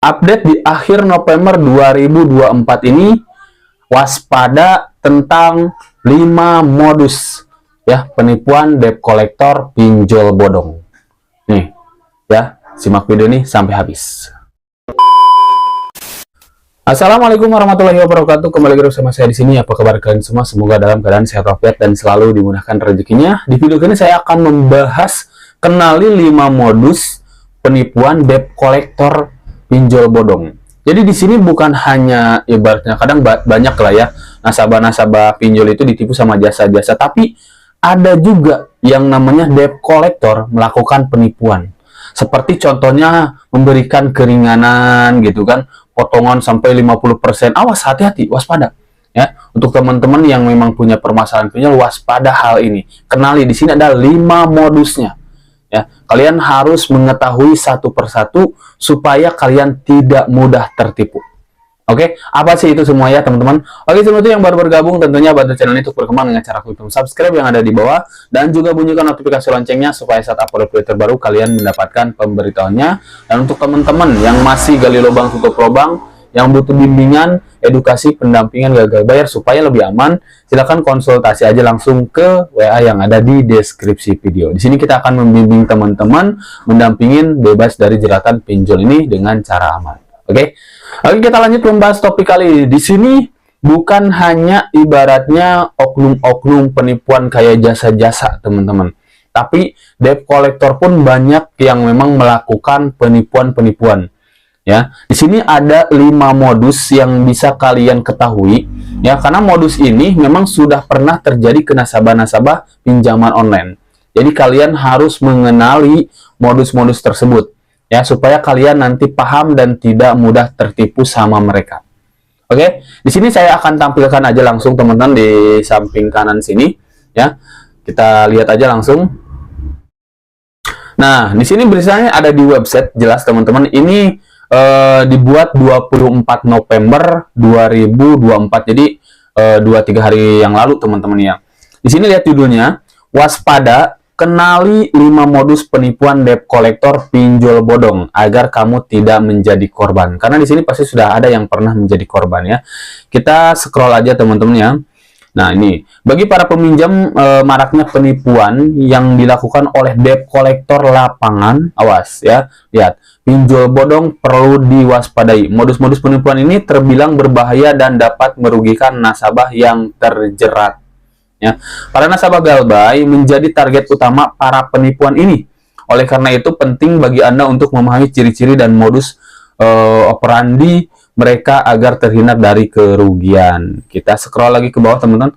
update di akhir November 2024 ini, waspada tentang 5 modus ya penipuan debt collector pinjol bodong. Nih ya, simak video ini sampai habis. Assalamualaikum warahmatullahi wabarakatuh. Kembali lagi bersama saya di sini. Apa kabar kalian semua? Semoga dalam keadaan sehat walafiat dan selalu dimudahkan rezekinya. Di video ini saya akan membahas kenali 5 modus penipuan debt collector pinjol bodong. Jadi di sini bukan hanya ibaratnya kadang banyak lah ya nasabah-nasabah pinjol itu ditipu sama jasa-jasa, tapi ada juga yang namanya debt collector melakukan penipuan. Seperti contohnya memberikan keringanan gitu kan, potongan sampai 50%. Awas, hati-hati, waspada. Ya, untuk teman-teman yang memang punya permasalahan pinjol, waspada hal ini. Kenali di sini ada 5 modusnya. Ya, kalian harus mengetahui satu persatu supaya kalian tidak mudah tertipu. Oke, apa sih itu semua ya teman-teman? Oke, sebelum itu yang baru bergabung tentunya bantu channel ini untuk berkembang dengan cara klik tombol subscribe yang ada di bawah dan juga bunyikan notifikasi loncengnya supaya saat upload video terbaru kalian mendapatkan pemberitahuannya. Dan untuk teman-teman yang masih gali lubang tutup lubang, yang butuh bimbingan, edukasi, pendampingan gagal bayar supaya lebih aman, silakan konsultasi aja langsung ke WA yang ada di deskripsi video. Di sini kita akan membimbing teman-teman, mendampingin bebas dari jeratan pinjol ini dengan cara aman. Oke, kita lanjut membahas topik kali ini. Di sini bukan hanya ibaratnya oknum-oknum penipuan kayak jasa-jasa teman-teman, tapi debt collector pun banyak yang memang melakukan penipuan-penipuan. Ya, di sini ada 5 modus yang bisa kalian ketahui ya, karena modus ini memang sudah pernah terjadi ke nasabah-nasabah pinjaman online. Jadi kalian harus mengenali modus-modus tersebut ya, supaya kalian nanti paham dan tidak mudah tertipu sama mereka. Oke, di sini saya akan tampilkan aja langsung teman-teman di samping kanan sini ya. Kita lihat aja langsung. Nah, di sini beritanya ada di website jelas teman-teman. Ini dibuat 24 November 2024. Jadi 2-3 hari yang lalu teman-teman ya. Di sini lihat judulnya, waspada, kenali 5 modus penipuan debt collector pinjol bodong agar kamu tidak menjadi korban. Karena di sini pasti sudah ada yang pernah menjadi korban ya. Kita scroll aja teman-teman ya. Nah, ini bagi para peminjam maraknya penipuan yang dilakukan oleh debt collector lapangan, awas ya. Lihat, pinjol bodong perlu diwaspadai. Modus-modus penipuan ini terbilang berbahaya dan dapat merugikan nasabah yang terjerat. Ya, para nasabah galbay menjadi target utama para penipuan ini. Oleh karena itu penting bagi Anda untuk memahami ciri-ciri dan modus operandi mereka agar terhindar dari kerugian. Kita scroll lagi ke bawah teman-teman.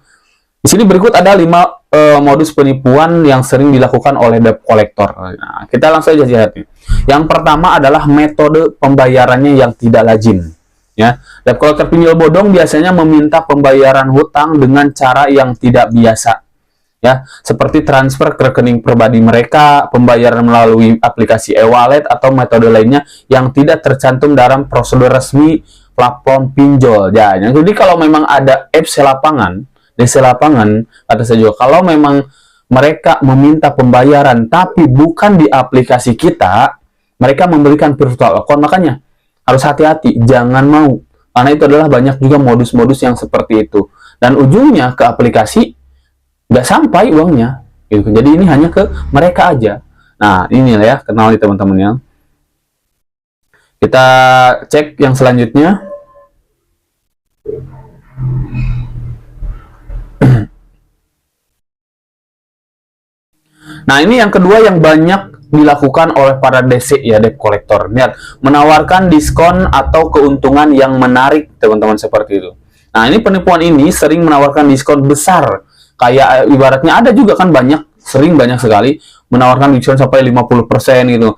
Di sini berikut ada 5 modus penipuan yang sering dilakukan oleh debt collector. Nah, kita langsung aja lihat. Yang pertama adalah metode pembayarannya yang tidak lazim. Ya, debt collector pinjol bodong biasanya meminta pembayaran hutang dengan cara yang tidak biasa. Ya, seperti transfer ke rekening pribadi mereka, pembayaran melalui aplikasi e-wallet atau metode lainnya yang tidak tercantum dalam prosedur resmi platform pinjol. Ya, jadi kalau memang ada apps lapangan, DC lapangan, kata saya juga, kalau memang mereka meminta pembayaran tapi bukan di aplikasi kita, mereka memberikan virtual account, makanya harus hati-hati, jangan mau. Karena itu adalah banyak juga modus-modus yang seperti itu. Dan ujungnya ke aplikasi nggak sampai uangnya. Gitu. Jadi ini hanya ke mereka aja. Nah, inilah ya, kenal nih teman-teman ya. Kita cek yang selanjutnya. Nah, ini yang kedua yang banyak dilakukan oleh para DC ya, debt collector. Lihat, menawarkan diskon atau keuntungan yang menarik teman-teman seperti itu. Nah, ini penipuan ini sering menawarkan diskon besar. Kayak ibaratnya ada juga kan banyak sekali menawarkan diskon sampai 50% gitu.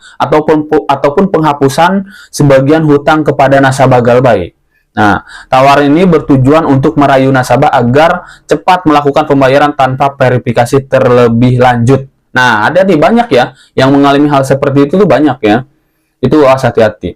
Ataupun penghapusan sebagian hutang kepada nasabah galbay. Nah, tawaran ini bertujuan untuk merayu nasabah agar cepat melakukan pembayaran tanpa verifikasi terlebih lanjut. Nah, ada nih banyak ya yang mengalami hal seperti itu tuh banyak ya. Itu harus hati-hati.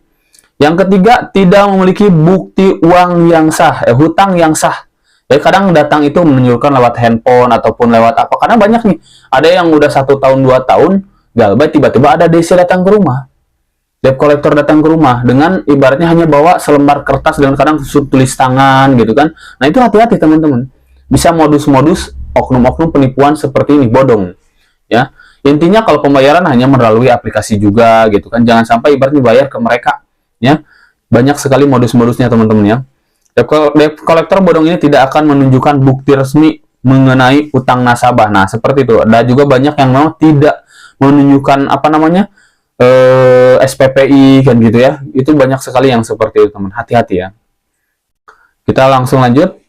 Yang ketiga, tidak memiliki bukti uang yang sah, hutang yang sah. Ya, kadang datang itu menunjukkan lewat handphone ataupun lewat apa. Karena banyak nih, ada yang udah 1 tahun 2 tahun galbay tiba-tiba ada DC datang ke rumah. debt collector datang ke rumah dengan ibaratnya hanya bawa selembar kertas dengan kadang tulis tangan gitu kan. Nah itu hati-hati teman-teman. Bisa modus-modus oknum-oknum penipuan seperti ini, bodong. Ya, intinya kalau pembayaran hanya melalui aplikasi juga gitu kan. Jangan sampai ibaratnya bayar ke mereka. Ya, banyak sekali modus-modusnya teman-teman ya. Debt collector bodong ini tidak akan menunjukkan bukti resmi mengenai utang nasabah. Nah seperti itu. Ada juga banyak yang memang tidak menunjukkan apa namanya SPPI kan gitu ya. Itu banyak sekali yang seperti itu teman. Hati-hati ya. Kita langsung lanjut.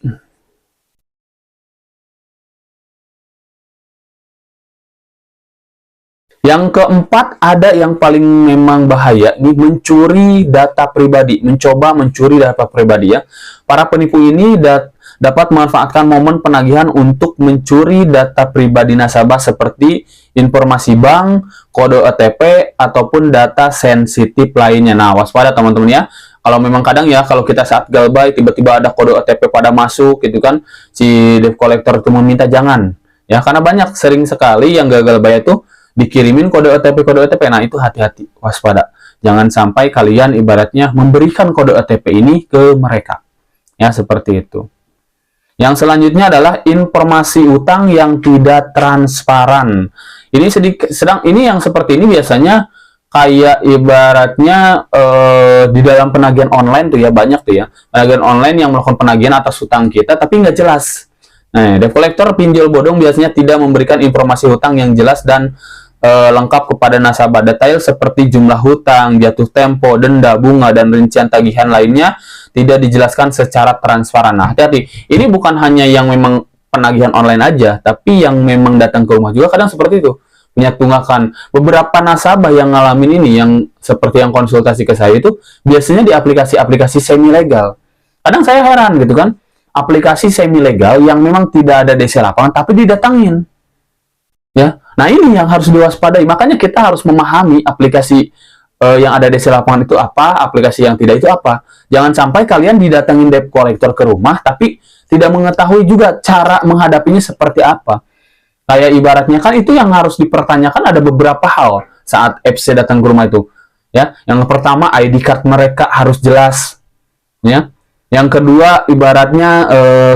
Yang keempat, ada yang paling memang bahaya, ini mencuri data pribadi, mencoba mencuri data pribadi ya. Para penipu ini dapat memanfaatkan momen penagihan untuk mencuri data pribadi nasabah seperti informasi bank, kode OTP, ataupun data sensitif lainnya. Nah, waspada teman-teman ya. Kalau memang kadang ya, kalau kita saat galbay, tiba-tiba ada kode OTP pada masuk gitu kan, si debt collector itu meminta jangan. Ya, karena banyak sering sekali yang gagal bayar itu dikirimin kode OTP. Nah, itu hati-hati, waspada. Jangan sampai kalian ibaratnya memberikan kode OTP ini ke mereka. Ya, seperti itu. Yang selanjutnya adalah informasi utang yang tidak transparan. Ini ini yang seperti ini biasanya kayak ibaratnya di dalam penagihan online tuh ya, banyak tuh ya. Penagihan online yang melakukan penagihan atas utang kita tapi nggak jelas. Nah, debt collector pinjol bodong biasanya tidak memberikan informasi hutang yang jelas dan lengkap kepada nasabah. Detail seperti jumlah hutang, jatuh tempo, denda, bunga, dan rincian tagihan lainnya tidak dijelaskan secara transparan. Nah, hati-hati. Ini bukan hanya yang memang penagihan online aja, tapi yang memang datang ke rumah juga kadang seperti itu. Punya tunggakan. Beberapa nasabah yang ngalamin ini, yang seperti yang konsultasi ke saya itu, biasanya di aplikasi-aplikasi semi-legal. Kadang saya heran gitu kan, aplikasi semi-legal yang memang tidak ada DC lapangan, tapi didatangin. Ya, nah ini yang harus diwaspadai. Makanya kita harus memahami aplikasi yang ada DC lapangan itu apa, aplikasi yang tidak itu apa. Jangan sampai kalian didatengin debt collector ke rumah, tapi tidak mengetahui juga cara menghadapinya seperti apa. Kayak ibaratnya kan itu yang harus dipertanyakan, ada beberapa hal saat FC datang ke rumah itu. Ya, yang pertama ID card mereka harus jelas. Ya, yang kedua ibaratnya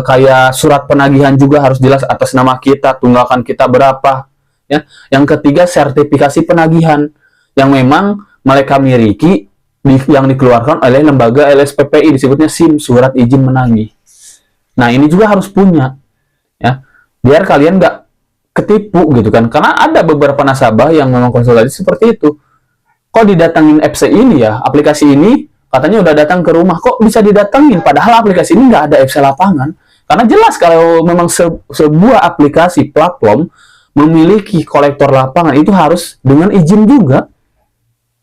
kayak surat penagihan juga harus jelas atas nama kita, tunggakan kita berapa. Ya, yang ketiga sertifikasi penagihan yang memang mereka miliki yang dikeluarkan oleh lembaga LSPPI, disebutnya SIM, surat izin menagih. Nah ini juga harus punya ya, biar kalian nggak ketipu gitu kan, karena ada beberapa nasabah yang memang konsultasi seperti itu. Kok didatangin FC ini ya, aplikasi ini katanya udah datang ke rumah, kok bisa didatangin padahal aplikasi ini nggak ada FC lapangan. Karena jelas kalau memang sebuah aplikasi platform memiliki kolektor lapangan itu harus dengan izin juga.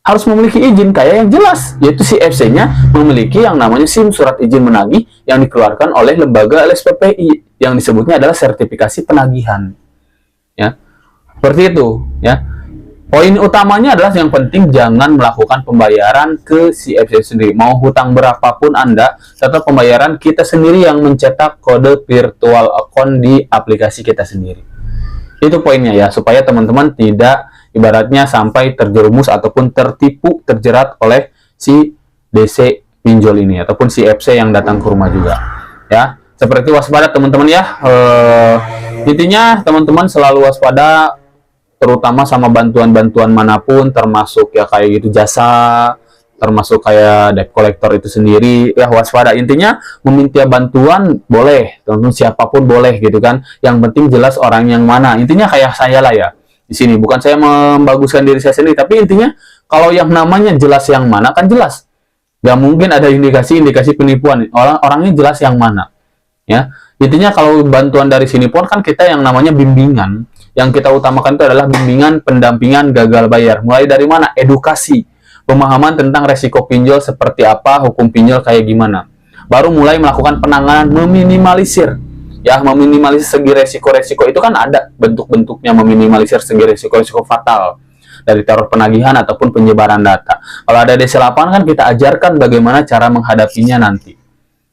Harus memiliki izin kayak yang jelas, yaitu si FC-nya memiliki yang namanya SIM, surat izin menagih, yang dikeluarkan oleh lembaga LSPPI, yang disebutnya adalah sertifikasi penagihan. Ya, seperti itu. Ya, poin utamanya adalah yang penting jangan melakukan pembayaran ke si FC sendiri. Mau hutang berapapun Anda, tetap pembayaran kita sendiri yang mencetak kode virtual account di aplikasi kita sendiri. Itu poinnya ya, supaya teman-teman tidak ibaratnya sampai terjerumus ataupun tertipu, terjerat oleh si DC pinjol ini ataupun si FC yang datang ke rumah juga. Ya, seperti waspada teman-teman ya. Intinya teman-teman selalu waspada, terutama sama bantuan-bantuan manapun, termasuk ya kayak gitu jasa, termasuk kayak debt collector itu sendiri ya, waspada. Intinya meminta bantuan boleh, teman-teman, siapapun boleh gitu kan. Yang penting jelas orang yang mana. Intinya kayak saya lah ya. Di sini bukan saya membaguskan diri saya sendiri, tapi intinya kalau yang namanya jelas yang mana kan jelas. Gak mungkin ada indikasi-indikasi penipuan. Orangnya jelas yang mana. Ya, intinya kalau bantuan dari sini pun kan kita yang namanya bimbingan. Yang kita utamakan itu adalah bimbingan pendampingan gagal bayar. Mulai dari mana? Edukasi, pemahaman tentang resiko pinjol seperti apa, hukum pinjol kayak gimana. Baru mulai melakukan penanganan meminimalisir. Ya, meminimalisir segi resiko-resiko itu kan ada bentuk-bentuknya, meminimalisir segi resiko-resiko fatal dari teror penagihan ataupun penyebaran data. Kalau ada DC lapangan kan kita ajarkan bagaimana cara menghadapinya nanti.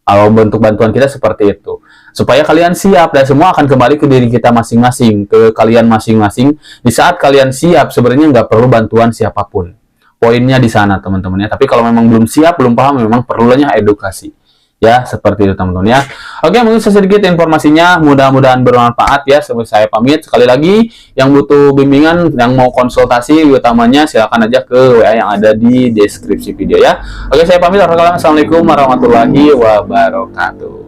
Kalau bentuk bantuan kita seperti itu. Supaya kalian siap dan semua akan kembali ke diri kita masing-masing, ke kalian masing-masing. Di saat kalian siap sebenarnya nggak perlu bantuan siapapun. poinnya di sana teman-teman ya. Tapi kalau memang belum siap, belum paham, memang perlunya edukasi. Ya, seperti itu teman-teman ya. Oke, mungkin sedikit informasinya, mudah-mudahan bermanfaat ya. Sebelum saya pamit, sekali lagi yang butuh bimbingan, yang mau konsultasi utamanya silakan aja ke WA yang ada di deskripsi video ya. Oke, saya pamit. Assalamualaikum warahmatullahi wabarakatuh.